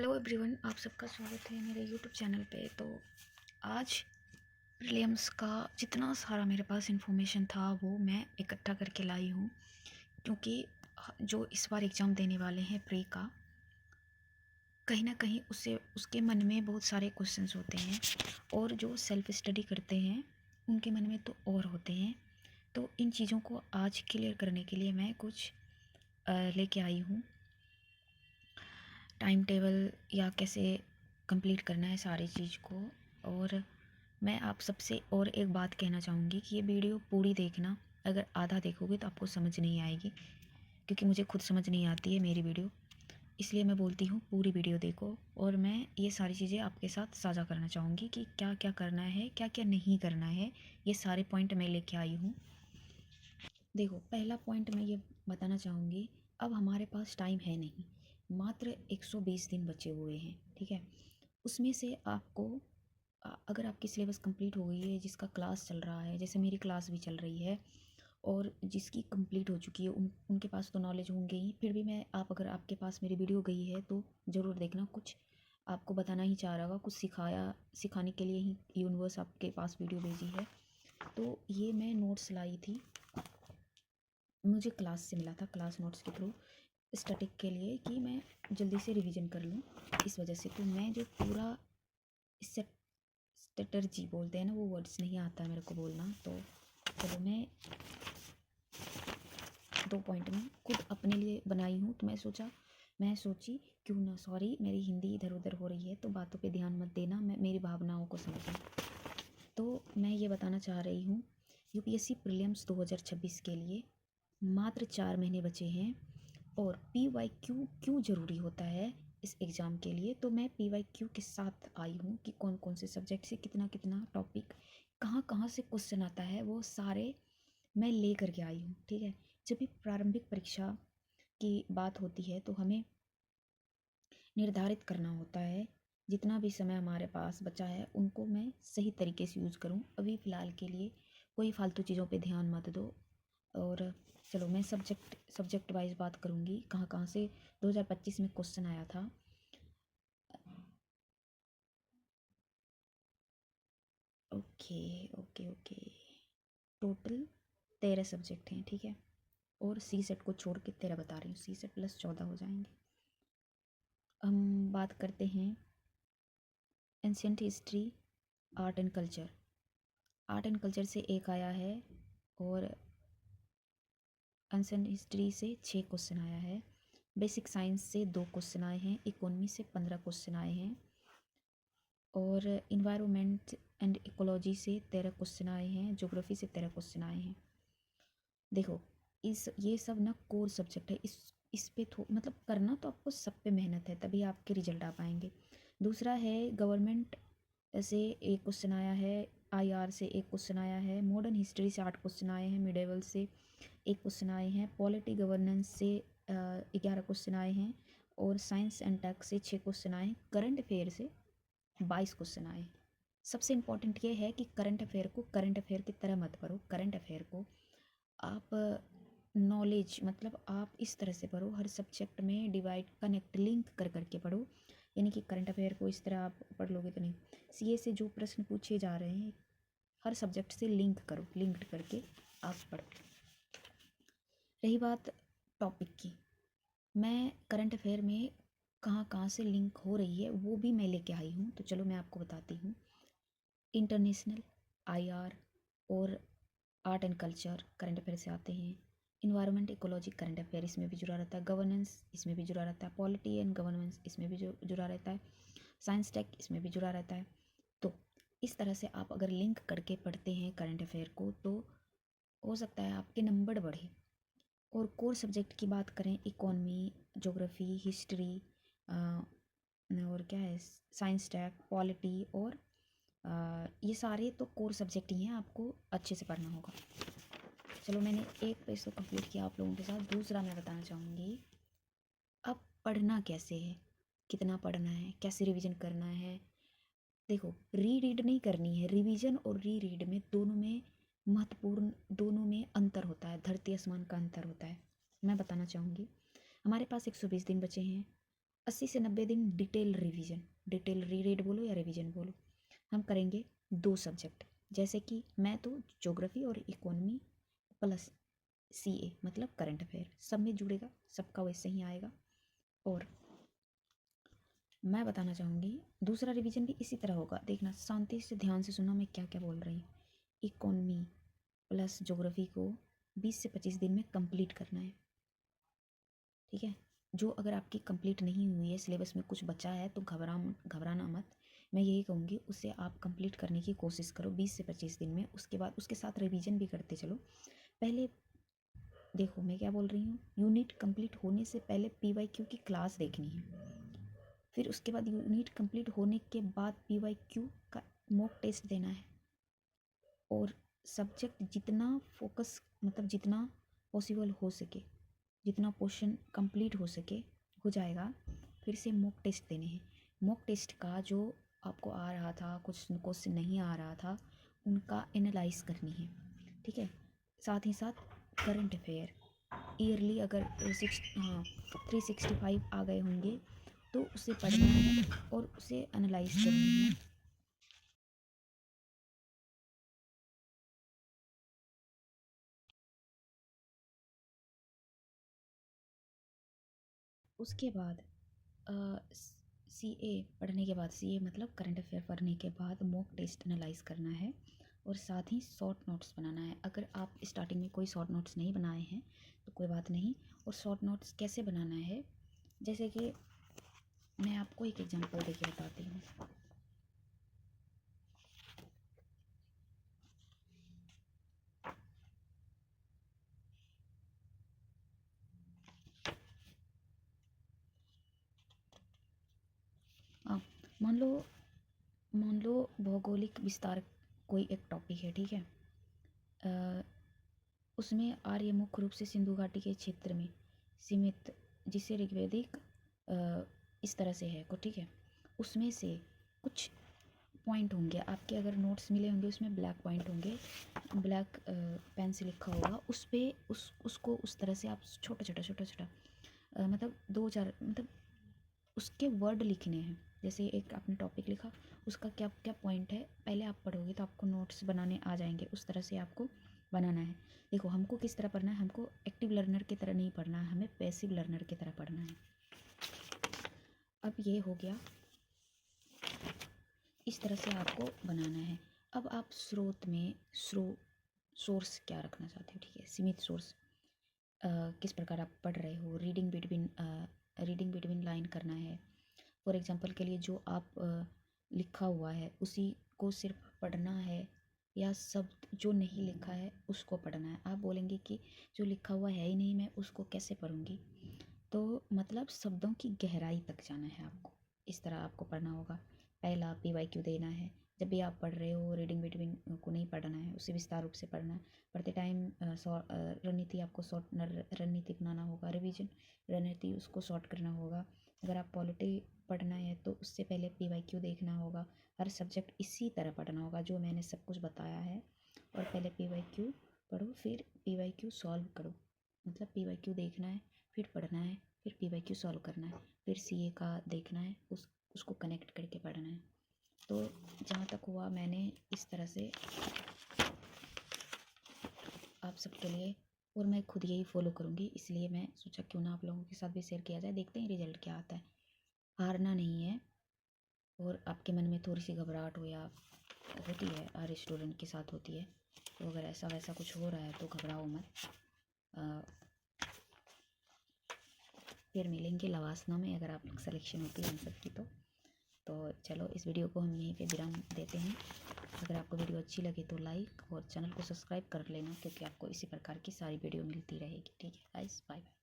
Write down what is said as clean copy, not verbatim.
Hello everyone, आप सबका स्वागत है मेरे यूट्यूब चैनल पे। तो आज प्रीलिम्स का जितना सारा मेरे पास इन्फॉर्मेशन था वो मैं इकट्ठा करके लाई हूँ, क्योंकि जो इस बार एग्ज़ाम देने वाले हैं प्री का, कहीं ना कहीं उसके मन में बहुत सारे क्वेश्चंस होते हैं और जो सेल्फ स्टडी करते हैं उनके मन में तो और होते हैं। तो इन चीज़ों को आज क्लियर करने के लिए मैं कुछ लेके आई हूँ, टाइम टेबल या कैसे कंप्लीट करना है सारी चीज़ को। और मैं आप सबसे और एक बात कहना चाहूँगी कि ये वीडियो पूरी देखना। अगर आधा देखोगे तो आपको समझ नहीं आएगी, क्योंकि मुझे खुद समझ नहीं आती है मेरी वीडियो, इसलिए मैं बोलती हूँ पूरी वीडियो देखो। और मैं ये सारी चीज़ें आपके साथ साझा करना चाहूँगी कि क्या क्या करना है, क्या क्या नहीं करना है। ये सारे पॉइंट मैं लेके आई हूँ। देखो, पहला पॉइंट मैं ये बताना चाहूँगी, अब हमारे पास टाइम है नहीं, मात्र 120 दिन बचे हुए हैं, ठीक है। उसमें से आपको अगर आपकी सिलेबस कंप्लीट हो गई है, जिसका क्लास चल रहा है, जैसे मेरी क्लास भी चल रही है, और जिसकी कंप्लीट हो चुकी है उनके पास तो नॉलेज होंगे ही। फिर भी मैं अगर आपके पास मेरी वीडियो गई है तो ज़रूर देखना, कुछ आपको बताना ही चाह रहा होगा, कुछ सिखाने के लिए ही यूनिवर्स आपके पास वीडियो भेजी है। तो ये मैं नोट्स लाई थी, मुझे क्लास से मिला था, क्लास नोट्स के थ्रू, स्टैटिक के लिए, कि मैं जल्दी से रिवीजन कर लूँ, इस वजह से। तो मैं जो पूरा स्ट्रेटर्जी बोलते हैं ना, वो वर्ड्स नहीं आता है मेरे को बोलना। तो चलो, मैं 2 पॉइंट में खुद अपने लिए बनाई हूँ। तो मैं सोची क्यों ना, सॉरी मेरी हिंदी इधर उधर हो रही है तो बातों पे ध्यान मत देना, मैं मेरी भावनाओं को समझना। तो मैं ये बताना चाह रही हूँ, यूपीएससी प्रीलिम्स 2026 के लिए मात्र 4 महीने बचे हैं। और PYQ क्यों ज़रूरी होता है इस एग्ज़ाम के लिए, तो मैं PYQ के साथ आई हूँ कि कौन कौन से सब्जेक्ट से कितना कितना टॉपिक, कहाँ कहाँ से क्वेश्चन आता है, वो सारे मैं ले करके आई हूँ, ठीक है। जब भी प्रारंभिक परीक्षा की बात होती है तो हमें निर्धारित करना होता है, जितना भी समय हमारे पास बचा है उनको मैं सही तरीके से यूज़ करूँ। अभी फ़िलहाल के लिए कोई फालतू चीज़ों पे ध्यान मत दो। और चलो, मैं सब्जेक्ट वाइज बात करूँगी, कहाँ कहाँ से 2025 में क्वेश्चन आया था। Okay okay okay, total 13 subject हैं, ठीक है। और सी सेट को छोड़ के 13 बता रही हूँ, सी सेट प्लस 14 हो जाएंगे। हम बात करते हैं ancient history, art and culture. Art and culture से एक आया है, और एंशियंट हिस्ट्री से 6 क्वेश्चन आया है। बेसिक साइंस से 2 क्वेश्चन आए हैं, इकोनॉमी से 15 क्वेश्चन आए हैं, और इन्वायरमेंट एंड इकोलॉजी से 13 क्वेश्चन आए हैं, ज्योग्राफी से 13 क्वेश्चन आए हैं। देखो, ये सब ना कोर सब्जेक्ट है, इस पे मतलब करना तो आपको सब पे मेहनत है, तभी आपके रिजल्ट आ पाएंगे। दूसरा है गवर्नमेंट से एक क्वेश्चन आया है, IR से एक क्वेश्चन आया है, मॉडर्न हिस्ट्री से 8 क्वेश्चन आए हैं, मिडेवल से एक क्वेश्चन आए हैं, पॉलिटी गवर्नेंस से 11 क्वेश्चन आए हैं, और साइंस एंड टेक से 6 क्वेश्चन आए, करंट अफेयर से 22 क्वेश्चन आए। सबसे इम्पॉर्टेंट ये है कि करंट अफेयर को करंट अफेयर की तरह मत पढ़ो। करंट अफेयर को आप नॉलेज, मतलब आप इस तरह से पढ़ो, हर सब्जेक्ट में डिवाइड, कनेक्ट, लिंक कर करके पढ़ो। यानी कि करंट अफेयर को इस तरह आप पढ़ लोगे तो नहीं। CA से जो प्रश्न पूछे जा रहे हैं, हर सब्जेक्ट से लिंक करो, लिंक्ड करके आप पढ़ो। रही बात टॉपिक की, मैं करंट अफेयर में कहाँ कहाँ से लिंक हो रही है वो भी मैं लेके आई हूँ। तो चलो, मैं आपको बताती हूँ। इंटरनेशनल, IR और art and culture current affair से आते हैं। इन्वायरमेंट इकोलॉजी करंट अफेयर इसमें भी जुड़ा रहता है। गवर्नेंस इसमें भी जुड़ा रहता है। पॉलिटी एंड गवर्नेंस इसमें भी जुड़ा रहता है। साइंस टेक इसमें भी जुड़ा रहता है। तो इस तरह से आप अगर लिंक करके पढ़ते हैं करंट अफेयर को, तो हो सकता है आपके नंबर बढ़े। और कोर सब्जेक्ट की बात करें, इकोनॉमी, ज्योग्राफी, हिस्ट्री, और क्या है, साइंस टेक, पॉलिटी, और ये सारे तो कोर सब्जेक्ट ही हैं, आपको अच्छे से पढ़ना होगा। चलो, मैंने एक पेज तो कंप्लीट किया आप लोगों के साथ। दूसरा मैं बताना चाहूँगी, अब पढ़ना कैसे है, कितना पढ़ना है, कैसे रिवीजन करना है। देखो, रीड नहीं करनी है, रिवीजन और रीड में दोनों में महत्वपूर्ण, दोनों में अंतर होता है, धरती आसमान का अंतर होता है। मैं बताना चाहूँगी, हमारे पास 120 दिन बचे हैं, 80 से 90 दिन डिटेल रिवीजन, डिटेल रीड बोलो या रिवीजन बोलो, हम करेंगे 2 सब्जेक्ट। जैसे कि मैं तो ज्योग्राफी और इकोनॉमी प्लस CA मतलब करंट अफेयर सब में जुड़ेगा, सबका वैसे ही आएगा। और मैं बताना चाहूँगी दूसरा रिवीजन भी इसी तरह होगा। देखना, शांति से ध्यान से सुनना मैं क्या क्या बोल रही हूँ। इकोनॉमी प्लस ज्योग्राफी को 20 से 25 दिन में कंप्लीट करना है, ठीक है। जो अगर आपकी कंप्लीट नहीं हुई है, सिलेबस में कुछ बचा है, तो घबराना मत। मैं यही कहूँगी उसे आप कंप्लीट करने की कोशिश करो 20 से 25 दिन में। उसके बाद उसके साथ रिवीजन भी करते चलो। पहले देखो मैं क्या बोल रही हूँ, यूनिट कंप्लीट होने से पहले PYQ की क्लास देखनी है। फिर उसके बाद यूनिट कंप्लीट होने के बाद PYQ का मॉक टेस्ट देना है। और सब्जेक्ट जितना फोकस मतलब जितना पॉसिबल हो सके, जितना पोर्शन कंप्लीट हो जाएगा, फिर से मॉक टेस्ट देने हैं। मॉक टेस्ट का जो आपको आ रहा था, कुछ क्वेश्चन नहीं आ रहा था, उनका एनालाइज करनी है, ठीक है। साथ ही साथ करंट अफेयर ईयरली अगर 365 आ गए होंगे तो उसे पढ़ना है और उसे एनालाइज करनी है। उसके बाद CA पढ़ने के बाद, CA मतलब करंट अफेयर पढ़ने के बाद मॉक टेस्ट एनालाइज करना है और साथ ही शॉर्ट नोट्स बनाना है। अगर आप स्टार्टिंग में कोई शॉर्ट नोट्स नहीं बनाए हैं तो कोई बात नहीं। और शॉर्ट नोट्स कैसे बनाना है, जैसे कि मैं आपको एक एग्जांपल देके बताती हूँ। हाँ, मान लो मान लो भौगोलिक विस्तार कोई एक टॉपिक है, ठीक है। उसमें आर्य मुख्य रूप से सिंधु घाटी के क्षेत्र में सीमित, जिसे ऋग्वेदिक इस तरह से है को, ठीक है। उसमें से कुछ पॉइंट होंगे आपके, अगर नोट्स मिले होंगे उसमें ब्लैक पॉइंट होंगे, ब्लैक पेन से लिखा होगा उस पर, उसको उस तरह से आप छोटा छोटा मतलब 2-4 मतलब उसके वर्ड लिखने हैं। जैसे एक आपने टॉपिक लिखा, उसका क्या क्या पॉइंट है पहले आप पढ़ोगे तो आपको नोट्स बनाने आ जाएंगे। उस तरह से आपको बनाना है। देखो हमको किस तरह पढ़ना है, हमको एक्टिव लर्नर की तरह नहीं पढ़ना है, हमें पैसिव लर्नर की तरह पढ़ना है। अब ये हो गया, इस तरह से आपको बनाना है। अब आप स्रोत में सोर्स क्या रखना चाहते हो, ठीक है। सीमित सोर्स, किस प्रकार आप पढ़ रहे हो, रीडिंग बिटवीन लाइन करना है। फॉर एग्जांपल के लिए जो आप लिखा हुआ है उसी को सिर्फ पढ़ना है, या शब्द जो नहीं लिखा है उसको पढ़ना है। आप बोलेंगे कि जो लिखा हुआ है ही नहीं, मैं उसको कैसे पढ़ूंगी, तो मतलब शब्दों की गहराई तक जाना है आपको। इस तरह आपको पढ़ना होगा। पहला PYQ देना है। जब भी आप पढ़ रहे हो रीडिंग बिटवीन को नहीं पढ़ना है, उसे विस्तार रूप से पढ़ना है। पढ़ते टाइम रणनीति आपको शॉर्ट रणनीति बनाना होगा, रिवीजन रणनीति उसको शॉर्ट करना होगा। अगर आप पॉलिटी पढ़ना है तो उससे पहले PYQ देखना होगा। हर सब्जेक्ट इसी तरह पढ़ना होगा जो मैंने सब कुछ बताया है। और पहले PYQ पढ़ो, फिर PYQ सॉल्व करो। मतलब PYQ देखना है, फिर पढ़ना है, फिर PYQ सॉल्व करना है, फिर CA का देखना है, उसको कनेक्ट करके पढ़ना है। तो जहाँ तक हुआ मैंने इस तरह से आप सबके लिए, और मैं खुद यही फॉलो करूँगी, इसलिए मैं सोचा क्यों ना आप लोगों के साथ भी शेयर किया जाए। देखते हैं रिजल्ट क्या आता है। हारना नहीं है। और आपके मन में थोड़ी सी घबराहट हो या होती है, हर स्टूडेंट के साथ होती है, तो अगर ऐसा वैसा कुछ हो रहा है तो घबराओ मत। फिर मिलेंगे लवासना में अगर आप लोग सिलेक्शन होती है इन सब की तो चलो इस वीडियो को हम यहीं पे विराम देते हैं। अगर आपको वीडियो अच्छी लगे तो लाइक और चैनल को सब्सक्राइब कर लेना, क्योंकि आपको इसी प्रकार की सारी वीडियो मिलती रहेगी। ठीक है गाइस, बाय बाय।